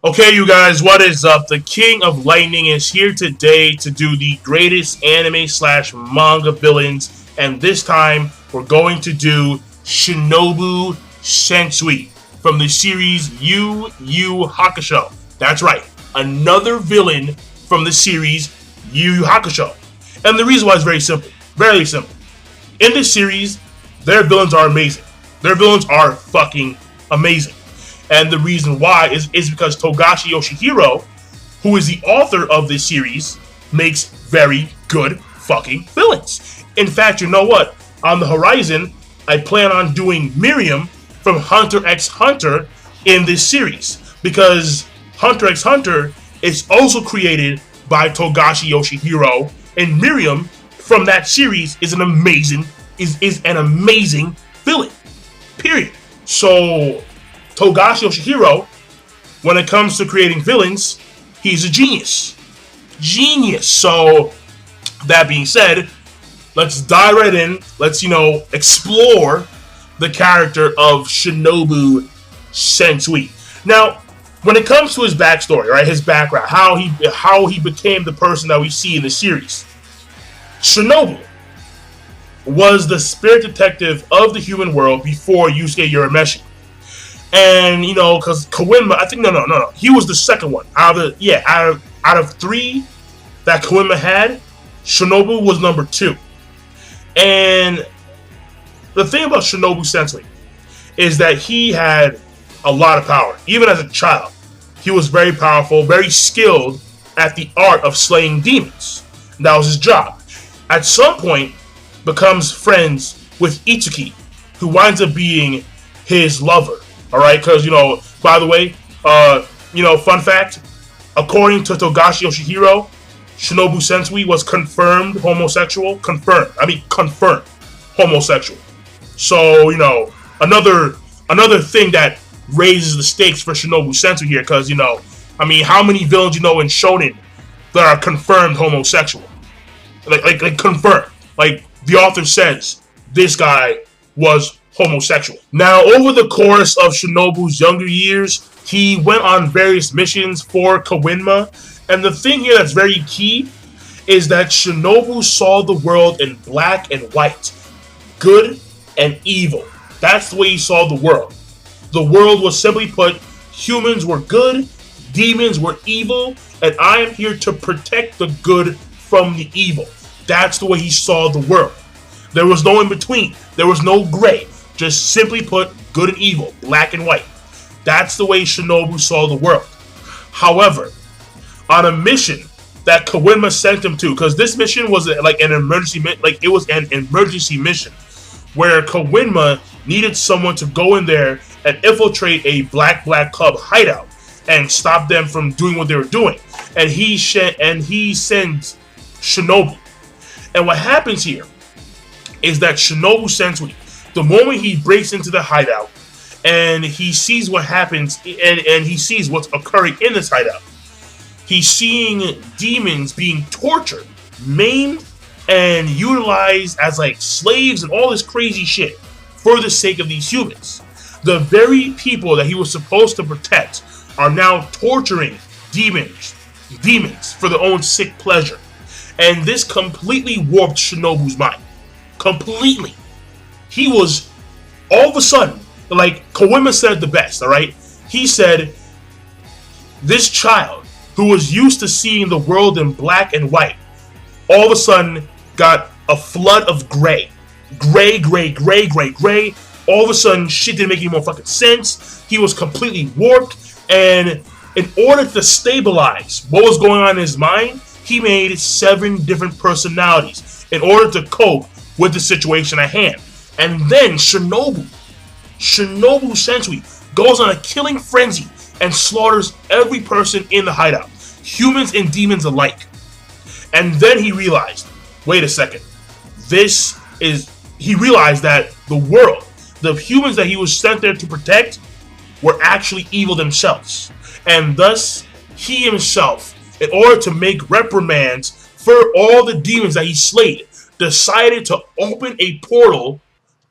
Okay, you guys, what is up? The King of Lightning is here today to do the greatest anime slash manga villains, and this time we're going to do Shinobu Sensui from the series Yu Yu Hakusho. That's right, another villain from the series Yu Yu Hakusho. And the reason why is very simple. Very simple. In this series, their villains are amazing. Their villains are fucking amazing. And the reason why is because Togashi Yoshihiro, who is the author of this series, makes very good fucking villains. In fact, you know what? On the horizon, I plan on doing Miriam from Hunter x Hunter in this series. Because Hunter x Hunter is also created by Togashi Yoshihiro, and Miriam from that series is an amazing villain. Period. So Togashi Yoshihiro, when it comes to creating villains, he's a genius. Genius. So, that being said, let's dive right in. Let's, explore the character of Shinobu Sensui. Now, when it comes to his backstory, right, his background, how he became the person that we see in the series, Shinobu was the spirit detective of the human world before Yusuke Urameshi. And, because Kawinma, I think, no. He was the second one. Out of three that Kawinma had, Shinobu was number 2. And the thing about Shinobu Sensui is that he had a lot of power. Even as a child, he was very powerful, very skilled at the art of slaying demons. That was his job. At some point, becomes friends with Itsuki, who winds up being his lover. All right, because, by the way, fun fact, according to Togashi Yoshihiro, Shinobu Sensui was confirmed homosexual. Confirmed homosexual. So, another thing that raises the stakes for Shinobu Sensui here, because, how many villains in shonen that are confirmed homosexual? Like confirmed. Like, the author says, this guy was homosexual. Now, over the course of Shinobu's younger years, he went on various missions for Kawinma, and the thing here that's very key is that Shinobu saw the world in black and white, good and evil. That's the way he saw the world. The world was, simply put, humans were good, demons were evil, and I am here to protect the good from the evil. That's the way he saw the world. There was no in between. There was no gray. Just simply put, good and evil, black and white. That's the way Shinobu saw the world. However, on a mission that Kawinma sent him to, because this mission was an emergency mission, where Kawinma needed someone to go in there and infiltrate a black club hideout and stop them from doing what they were doing. And he sends Shinobu. And what happens here is that Shinobu Sensui, the moment he breaks into the hideout and he sees what happens and he sees what's occurring in this hideout, he's seeing demons being tortured, maimed, and utilized as slaves and all this crazy shit for the sake of these humans. The very people that he was supposed to protect are now torturing demons for their own sick pleasure. And this completely warped Shinobu's mind. Completely. He was, all of a sudden, Kawinma said the best, alright? He said, this child, who was used to seeing the world in black and white, all of a sudden got a flood of gray. Gray. All of a sudden, shit didn't make any more fucking sense. He was completely warped, and in order to stabilize what was going on in his mind, he made 7 different personalities in order to cope with the situation at hand. And then Shinobu Sensui goes on a killing frenzy and slaughters every person in the hideout, humans and demons alike. And then he realized, wait a second, he realized that the world, the humans that he was sent there to protect, were actually evil themselves. And thus, he himself, in order to make reprimands for all the demons that he slayed, decided to open a portal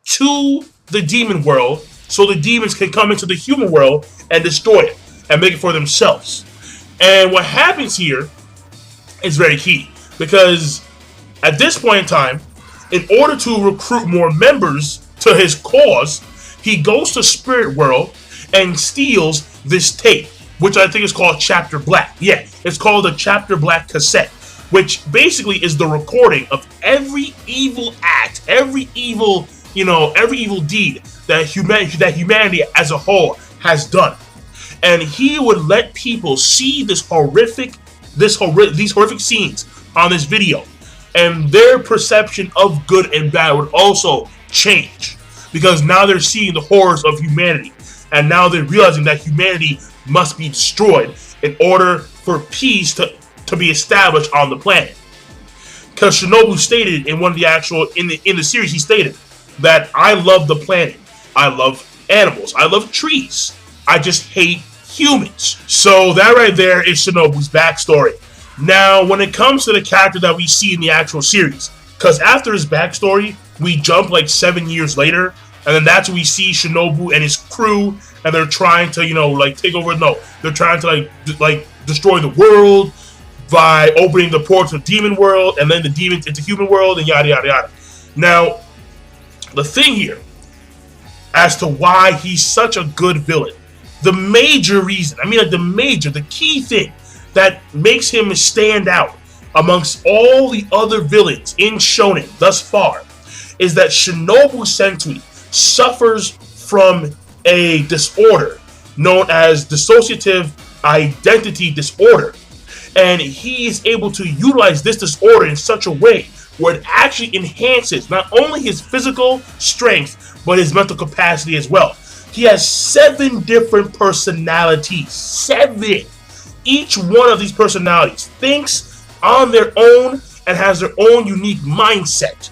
to the demon world so the demons can come into the human world and destroy it. and make it for themselves. And what happens here is very key, because at this point in time, in order to recruit more members to his cause, he goes to Spirit World and steals this tape, which I think is called Chapter Black. Yeah, it's called the Chapter Black cassette, which basically is the recording of every evil act, every evil deed that humanity as a whole has done. And he would let people see these horrific scenes on this video, and their perception of good and bad would also change, because now they're seeing the horrors of humanity, and now they're realizing that humanity must be destroyed in order for peace to be established on the planet. Because Shinobu stated in one of the in the series, he stated that I love the planet, I love animals, I love trees, I just hate humans. So that right there is Shinobu's backstory. Now, when it comes to the character that we see in the actual series, because after his backstory, we jump like 7 years later, and then that's when we see Shinobu and his crew, and they're trying to, take over. No, they're trying to like destroy the world by opening the portal to demon world, and then the demons into human world, and yada yada yada. Now, the thing here, as to why he's such a good villain, the major reason, the key thing that makes him stand out amongst all the other villains in Shonen thus far, is that Shinobu Sensui suffers from a disorder known as dissociative identity disorder. And he is able to utilize this disorder in such a way where it actually enhances not only his physical strength, but his mental capacity as well. He has 7 different personalities. 7. Each one of these personalities thinks on their own and has their own unique mindset.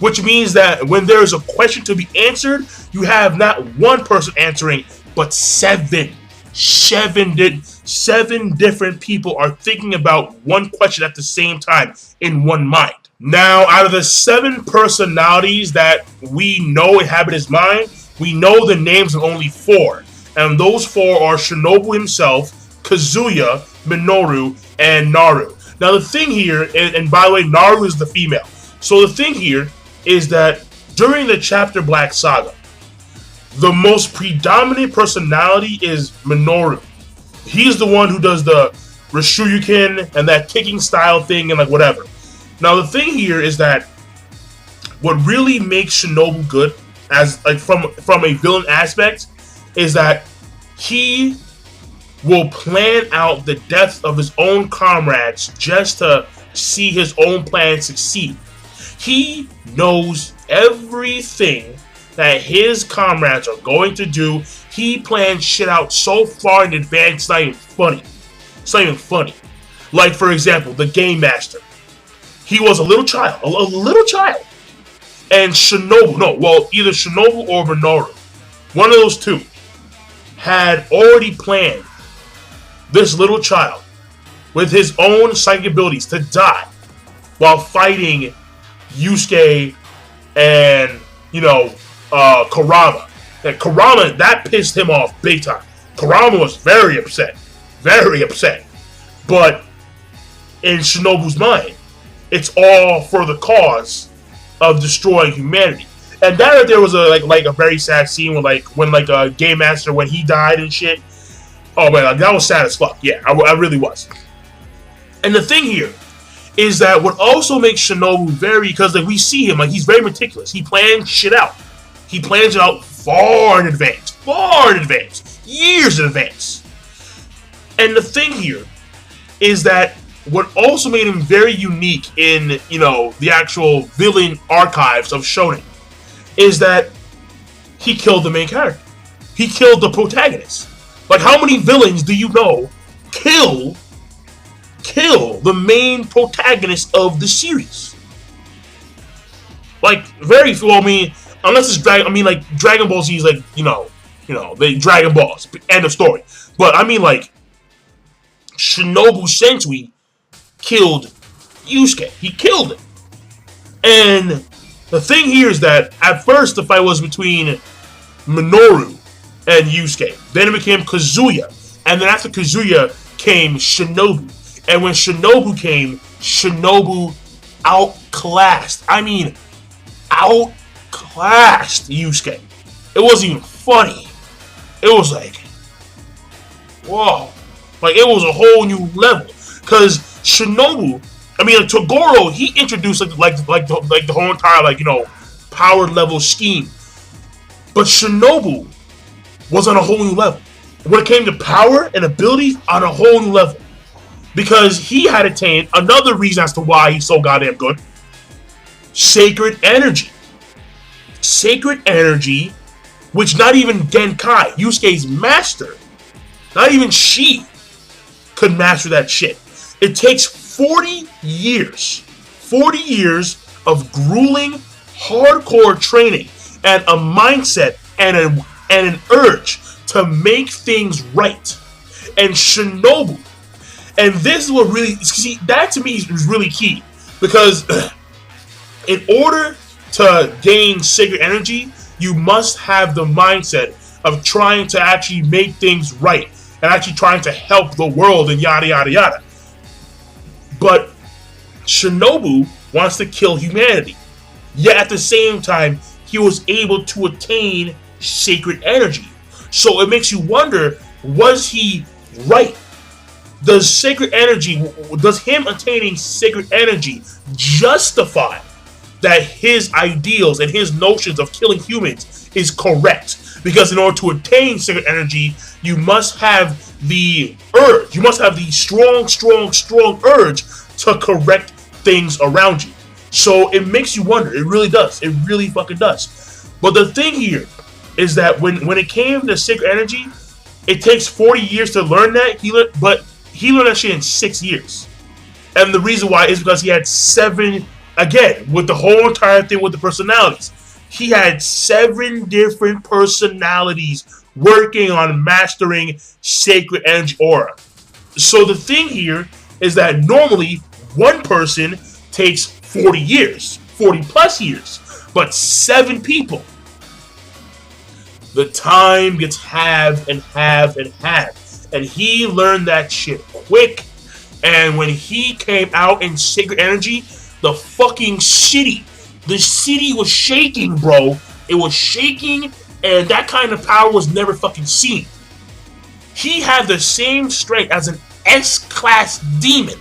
Which means that when there is a question to be answered, you have not one person answering, but 7. 7 different people are thinking about one question at the same time in one mind. Now, out of the 7 personalities that we know inhabit his mind, we know the names of only 4. And those 4 are Shinobu himself, Kazuya, Minoru, and Naru. Now, the thing here, and by the way, Naru is the female. So the thing here is that during the Chapter Black saga, the most predominant personality is Minoru. He's the one who does the Rishuyuken and that kicking style thing and like whatever. Now the thing here is that what really makes Shinobu good, as like from a villain aspect, is that he will plan out the death of his own comrades just to see his own plan succeed. He knows everything that his comrades are going to do. He plans shit out so far in advance, it's not even funny. It's not even funny. Like, for example, the Game Master. He was a little child. A little child. And Shinobu, either Shinobu or Minoru, one of those two, had already planned this little child with his own psychic abilities to die while fighting Yusuke and, Kurama. And Kurama, that pissed him off big time. Kurama was very upset. Very upset. But in Shinobu's mind, it's all for the cause of destroying humanity. And that right there was a very sad scene when a Game Master, when he died and shit. Oh man, that was sad as fuck. Yeah, I really was. And the thing here is that what also makes Shinobu because we see him, he's very meticulous. He plans shit out. He plans it out far in advance, years in advance. And the thing here is that what also made him very unique in, the actual villain archives of Shonen is that he killed the main character. He killed the protagonist. Like, how many villains do you know kill the main protagonist of the series? Like, very few. Unless it's Dragon Ball Z is the Dragon Balls. End of story. But Shinobu Sensui killed Yusuke. He killed him. And the thing here is that at first the fight was between Minoru and Yusuke. Then it became Kazuya. And then after Kazuya came Shinobu. And when Shinobu came, Shinobu outclassed. I mean, outclassed Yusuke. It wasn't even funny. It was like, whoa. Like, it was a whole new level. Because Shinobu, I mean, Toguro, he introduced like the whole entire, like, you know, power level scheme. But Shinobu was on a whole new level. When it came to power and ability, on a whole new level. Because he had attained another reason as to why he's so goddamn good. Sacred energy. Sacred energy, which not even Genkai, Yusuke's master, not even she could master that shit. It takes 40 years of grueling, hardcore training and a mindset and an urge to make things right. And Shinobu, and this is what really, see, that to me is really key. Because in order to gain sacred energy, you must have the mindset of trying to actually make things right. And actually trying to help the world and yada yada yada. But Shinobu wants to kill humanity. Yet at the same time, he was able to attain sacred energy. So it makes you wonder, was he right? Does sacred energy, does him attaining sacred energy justify that his ideals and his notions of killing humans is correct? Because in order to attain sacred energy, you must have the urge. You must have the strong urge to correct things around you. So it makes you wonder. It really does. It really fucking does. But the thing here is that when it came to sacred energy, it takes 40 years to learn that. But he learned that shit in 6 years. And the reason why is because he had 7, again, with the whole entire thing with the personalities. He had 7 different personalities working on mastering sacred energy aura. So the thing here is that normally one person takes 40 years, 40 plus years, but 7 people. The time gets halved and halved and halved. And he learned that shit quick. And when he came out in sacred energy, the fucking city, the city was shaking, bro. It was shaking, and that kind of power was never fucking seen. He had the same strength as an S-class demon.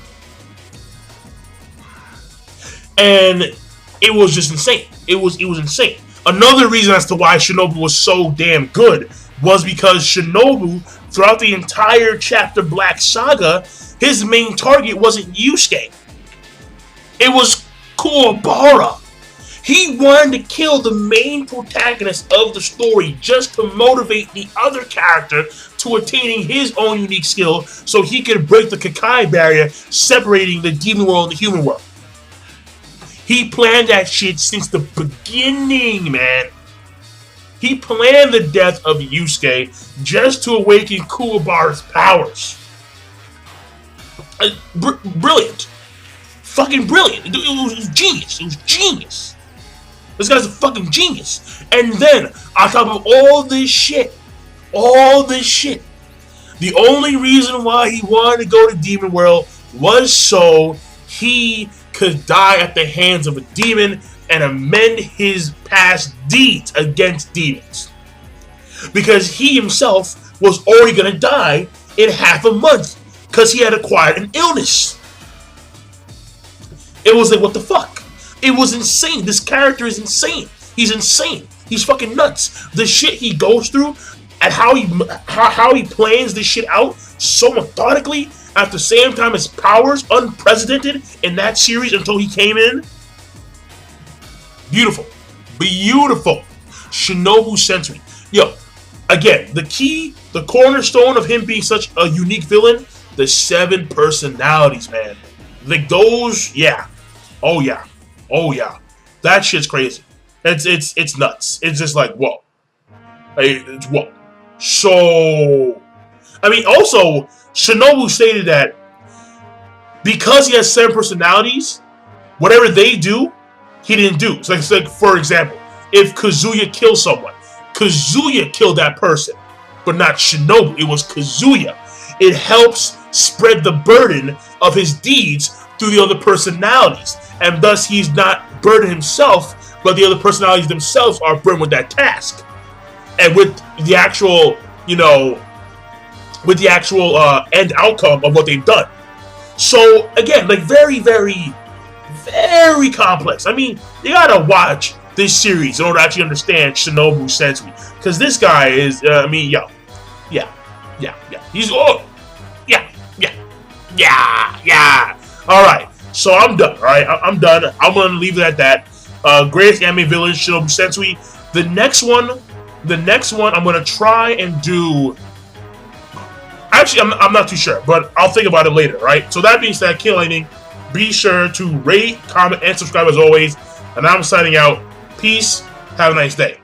And it was just insane. It was insane. Another reason as to why Shinobu was so damn good was because Shinobu, throughout the entire Chapter Black saga, his main target wasn't Yusuke. It was Kuwabara. He wanted to kill the main protagonist of the story just to motivate the other character to attaining his own unique skill so he could break the Kakai barrier separating the demon world and the human world. He planned that shit since the beginning, man. He planned the death of Yusuke just to awaken Kuwabara's powers. Brilliant. Fucking brilliant. It was genius. It was genius. This guy's a fucking genius. And then, on top of all this shit, the only reason why he wanted to go to Demon World was so he could die at the hands of a demon and amend his past deeds against demons. Because he himself was already going to die in half a month because he had acquired an illness. It was like, what the fuck? It was insane. This character is insane. He's insane. He's fucking nuts. The shit he goes through and how he plans this shit out so methodically at the same time as powers unprecedented in that series until he came in. Beautiful. Beautiful. Shinobu Sensui. Yo, again, the key, the cornerstone of him being such a unique villain, the 7 personalities, man. Like those, yeah. Oh yeah. Oh yeah. That shit's crazy. It's nuts. It's just like, whoa. It's whoa. So, I mean, also, Shinobu stated that because he has 7 personalities, whatever they do, he didn't do. So, like, for example, if Kazuya kills someone, Kazuya killed that person, but not Shinobu. It was Kazuya. it helps spread the burden of his deeds through the other personalities, and thus he's not burdened himself, but the other personalities themselves are burdened with that task, and with the actual, end outcome of what they've done. So again, like very, very, very complex. I mean, you gotta watch this series in order to actually understand Shinobu Sensui, because this guy is, he's All right, so I'm done. All right, I'm done. I'm gonna leave it at that. Greatest anime villain, Shinobu Sensui. The next one, I'm gonna try and do. Actually, I'm not too sure, but I'll think about it later. Right. So that being said, King Lightning, be sure to rate, comment, and subscribe as always. And I'm signing out. Peace. Have a nice day.